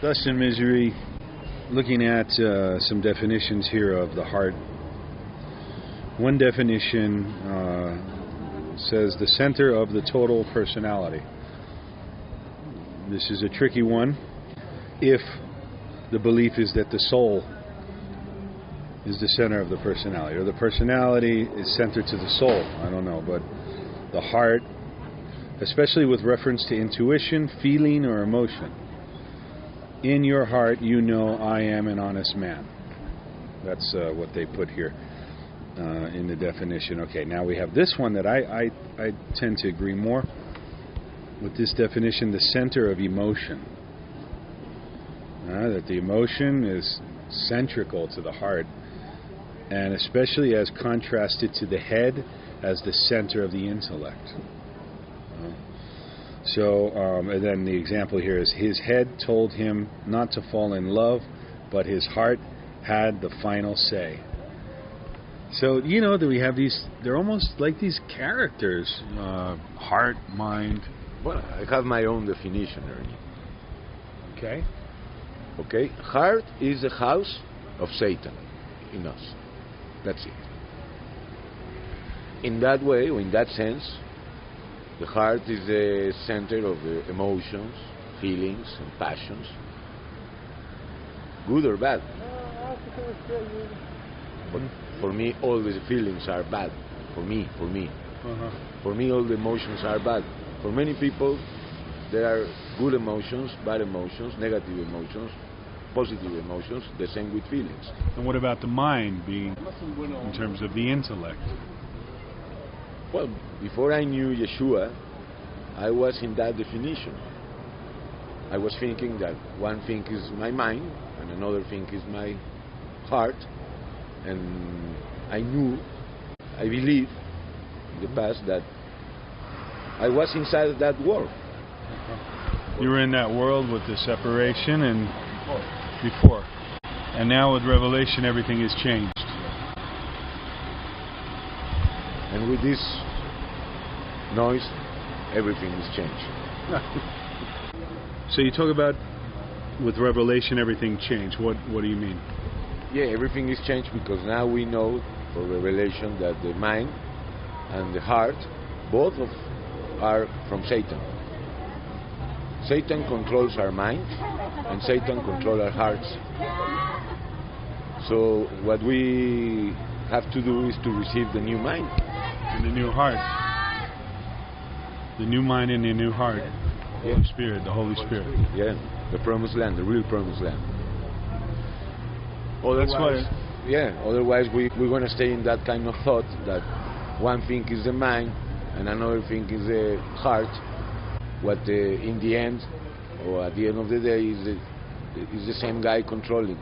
Dust and Misery, looking at some definitions here of the heart. One definition says the center of the total personality. This is a tricky one if the belief is that the soul is the center of the personality, or the personality is centered to the soul. I don't know, but the heart, especially with reference to intuition, feeling, or emotion. In your heart, you know I am an honest man. That's what they put here in the definition. Okay, now we have this one that I tend to agree more with this definition, the center of emotion. That the emotion is centrical to the heart, and especially as contrasted to the head as the center of the intellect. And then the example here is his head told him not to fall in love, but his heart had the final say. So, that we have these, they're almost like these characters, heart, mind. Well, I have my own definition, Ernie. Okay, heart is the house of Satan in us. That's it. In that way, or in that sense, the heart is the center of the emotions, feelings, and passions, good or bad. But for me, all the feelings are bad. For me. For me, all the emotions are bad. For many people, there are good emotions, bad emotions, negative emotions, positive emotions, the same with feelings. And what about the mind being in terms of the intellect? Well, before I knew Yeshua, I was in that definition. I was thinking that one thing is my mind and another thing is my heart, and I believed in the past that I was inside that world. You were in that world with the separation and before. And now with Revelation, everything has changed. And with this noise, everything is changed. So you talk about with Revelation, everything changed. What do you mean? Yeah, everything is changed because now we know for Revelation that the mind and the heart, both are from Satan. Satan controls our mind and Satan controls our hearts. So what we have to do is to receive the new mind. And the new heart. The new mind and the new heart. Yeah. Holy Spirit, the Holy Spirit. Yeah, the promised land, the real promised land. That's why. Yeah, otherwise we're going to stay in that kind of thought that one thing is the mind and another thing is the heart. What in the end, or at the end of the day, is the same guy controlling.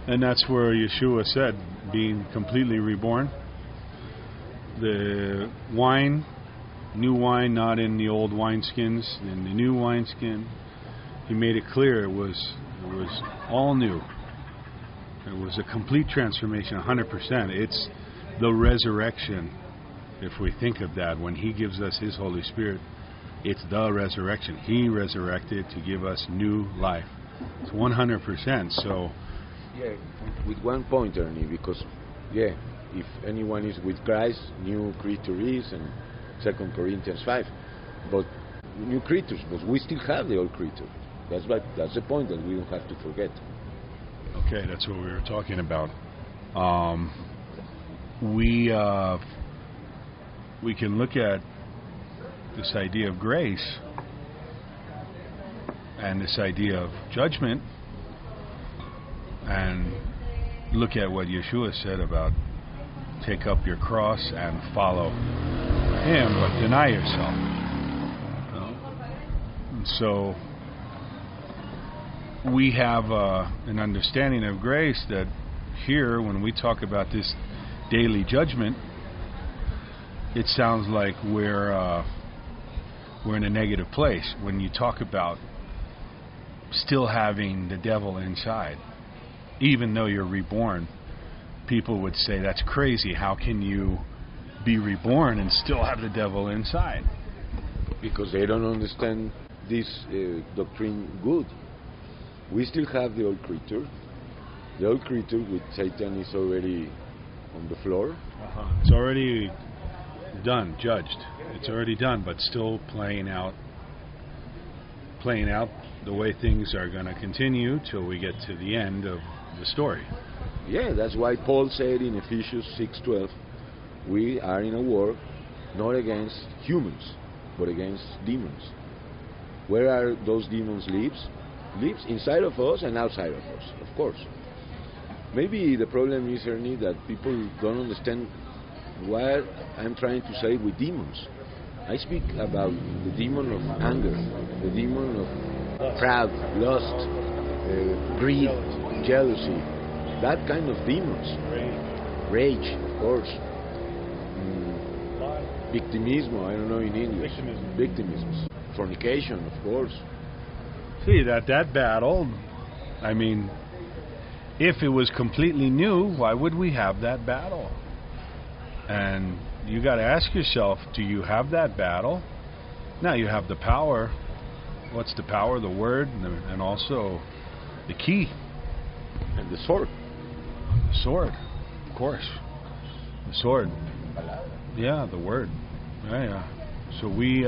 And that's where Yeshua said, being completely reborn. The wine, new wine, not in the old wineskins, in the new wineskin. He made it clear it was all new. It was a complete transformation, 100%. It's the resurrection. If we think of that, when He gives us His Holy Spirit, it's the resurrection. He resurrected to give us new life. It's 100%. So, yeah, with one point, Ernie, because if anyone is with Christ, new creature is, and 2 Corinthians 5. But new creatures, but we still have the old creature. That's the point that we don't have to forget. Okay, that's what we were talking about. We can look at this idea of grace and this idea of judgment and look at what Yeshua said about take up your cross and follow Him, but deny yourself. And so we have an understanding of grace that here, when we talk about this daily judgment, it sounds like we're in a negative place when you talk about still having the devil inside. Even though you're reborn, people would say that's crazy. How can you be reborn and still have the devil inside? Because they don't understand this doctrine good. We still have the old creature. The old creature with Satan is already on the floor. It's already done, judged. It's already done, but still playing out the way things are going to continue till we get to the end of the story. Yeah, that's why Paul said in Ephesians 6:12, we are in a war not against humans, but against demons. Where are those demons lives? Lives inside of us and outside of us, of course. Maybe the problem is, Ernie, that people don't understand what I'm trying to say with demons. I speak about the demon of anger, the demon of proud, lust, greed, jealousy, that kind of demons. Rage, of course. Victimismo, I don't know in English. Victimism. Fornication, of course. See, that battle, I mean, if it was completely new, why would we have that battle? And you got to ask yourself, do you have that battle? Now you have the power. What's the power? The word, and also the key. And the sword. The sword, of course. The sword. Yeah, the word. Yeah. So we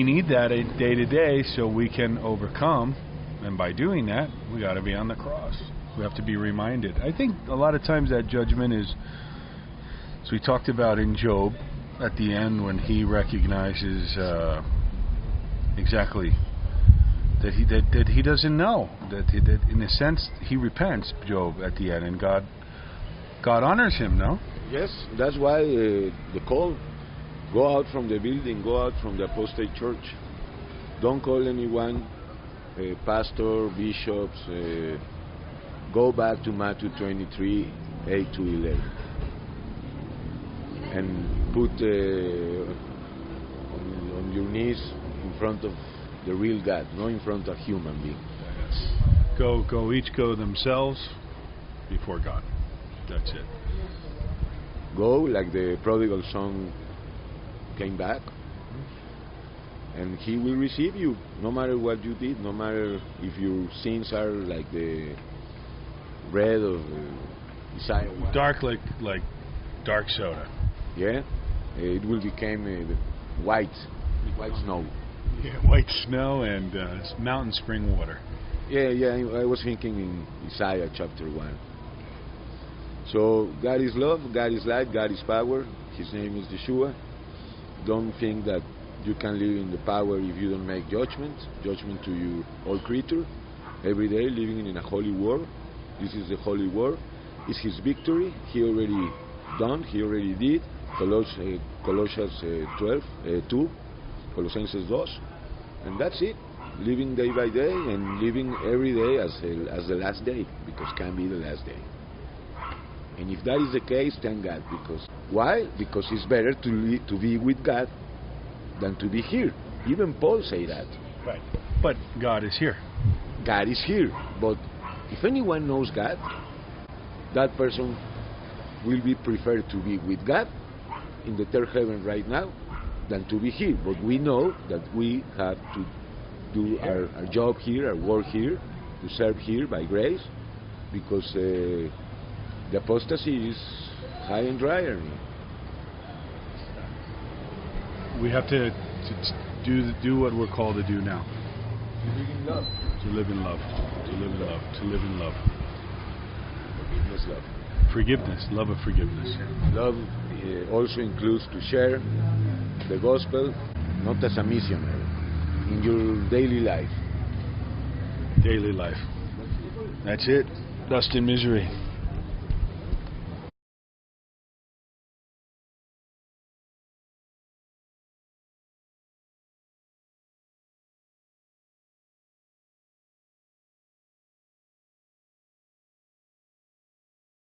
need that day to day so we can overcome. And by doing that, we got to be on the cross. We have to be reminded. I think a lot of times that judgment is, as we talked about in Job, at the end when he recognizes exactly that he doesn't know, that in a sense he repents, Job, at the end, and God honors him. No? Yes, that's why the call: go out from the building, go out from the apostate church. Don't call anyone pastor, bishops. Go back to Matthew 23, 8 to 11, and put on your knees in front of the real God, not in front of human being. Each go themselves before God. That's it. Go like the prodigal son came back, and he will receive you, no matter what you did, no matter if your sins are like the red of Isaiah. Dark like dark soda. Yeah, it will become white snow. Yeah, white snow and mountain spring water. Yeah, I was thinking in Isaiah chapter 1. So God is love, God is light, God is power. His name is Yeshua. Don't think that you can live in the power if you don't make judgment to your all creature. Every day living in a holy war. This is the holy war. It's his victory. He already done, he already did. Colossians 2, Colosenses 2. And that's it. Living day by day and living every day as the last day, because can be the last day. And if that is the case, thank God. Because why? Because it's better to be with God than to be here. Even Paul say that. Right. But God is here. God is here. But if anyone knows God, that person will be preferred to be with God in the third heaven right now than to be here. But we know that we have to do our job here, our work here, to serve here by grace, because the apostasy is high and dry. We have to do what we're called to do now. To live in love. To live in love. To live in love. To live in love. Forgiveness, love. Forgiveness. Love of forgiveness. Love also includes to share the gospel, not as a missionary, in your daily life. Daily life. That's it. Dust and misery.